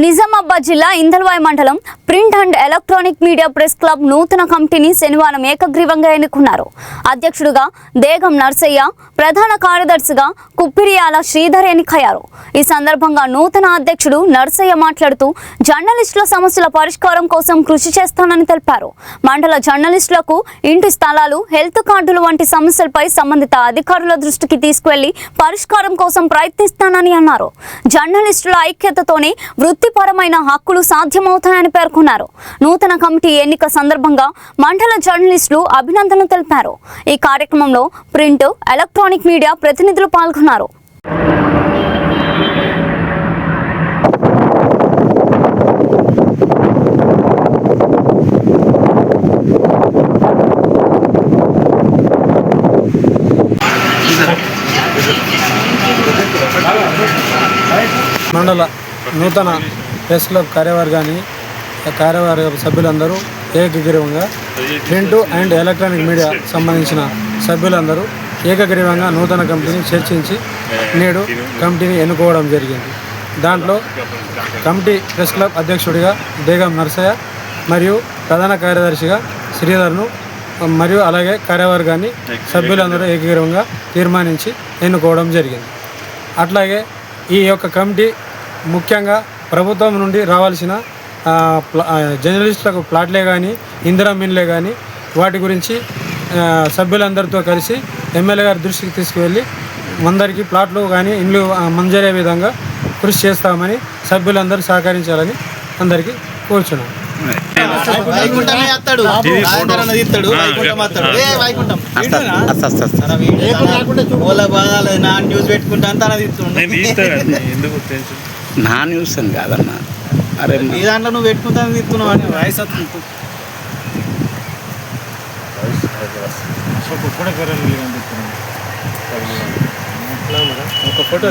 నిజామాబాద్ జిల్లా ఇందల్వాయి మండలం print and electronic media press club నూతన కమిటీని శనివారం ఏకగ్రీవంగా ఎన్నుకున్నారు. అధ్యక్షుడిగా దేగం నర్సయ్య, ప్రధాన కార్యదర్శిగా కుప్పిరియాల శ్రీధర్ ఎన్నికయ్యారు. ఈ సందర్భంగా నూతన అధ్యక్షుడు నర్సయ్య మాట్లాడుతూ జర్నలిస్టుల సమస్యల పరిష్కారం కోసం కృషి చేస్తానని తెలిపారు. మండల జర్నలిస్టులకు ఇంటి స్థలాలు, హెల్త్ కార్డులు వంటి సమస్యలపై సంబంధిత అధికారుల దృష్టికి తీసుకువెళ్లి పరిష్కారం కోసం ప్రయత్నిస్తానని అన్నారు. జర్నలిస్టుల ఐక్యతతోనే వృత్తిపరమైన హక్కులు సాధ్యమవుతాయని పేర్కొన్నారు. నూతన కమిటీ ఎన్నిక సందర్భంగా మండల జర్నలిస్టులు అభినందనలు తెలిపారు. ఈ కార్యక్రమంలో ప్రింట్, ఎలక్ట్రానిక్ మీడియా ప్రతినిధులు పాల్గొన్నారు. మండల నూతన ప్రెస్ క్లబ్ కార్యవర్గాన్ని కార్యవర్గ సభ్యులందరూ ఏకగ్రీవంగా ప్రింట్ అండ్ ఎలక్ట్రానిక్ మీడియా సంబంధించిన సభ్యులందరూ ఏకగ్రీవంగా నూతన కమిటీని చర్చించి నేడు కమిటీని ఎన్నుకోవడం జరిగింది. దాంట్లో కమిటీ ప్రెస్ క్లబ్ అధ్యక్షుడిగా దేగం నర్సయ్య మరియు ప్రధాన కార్యదర్శిగా శ్రీధర్ను మరియు అలాగే కార్యవర్గాన్ని సభ్యులందరూ ఏకగ్రీవంగా తీర్మానించి ఎన్నుకోవడం జరిగింది. అట్లాగే ఈ యొక్క కమిటీ ముఖ్యంగా ప్రభుత్వం నుండి రావాల్సిన జర్నలిస్టులకు ప్లాట్లే కానీ, ఇందిరా మిన్లే కానీ వాటి గురించి సభ్యులందరితో కలిసి ఎమ్మెల్యే గారి దృష్టికి తీసుకువెళ్ళి అందరికీ ప్లాట్లు కానీ ఇండ్లు మంజూరయ్యే విధంగా కృషి చేస్తామని సభ్యులందరూ సహకరించాలని అందరికీ కోరుచున్నాం. నా న్యూస్ అని కాదన్నా, అరే ఈ దాంట్లో నువ్వు పెట్టుకుంటాను తిప్పుతున్నావు అని వాయిస్ ఒక ఫోటో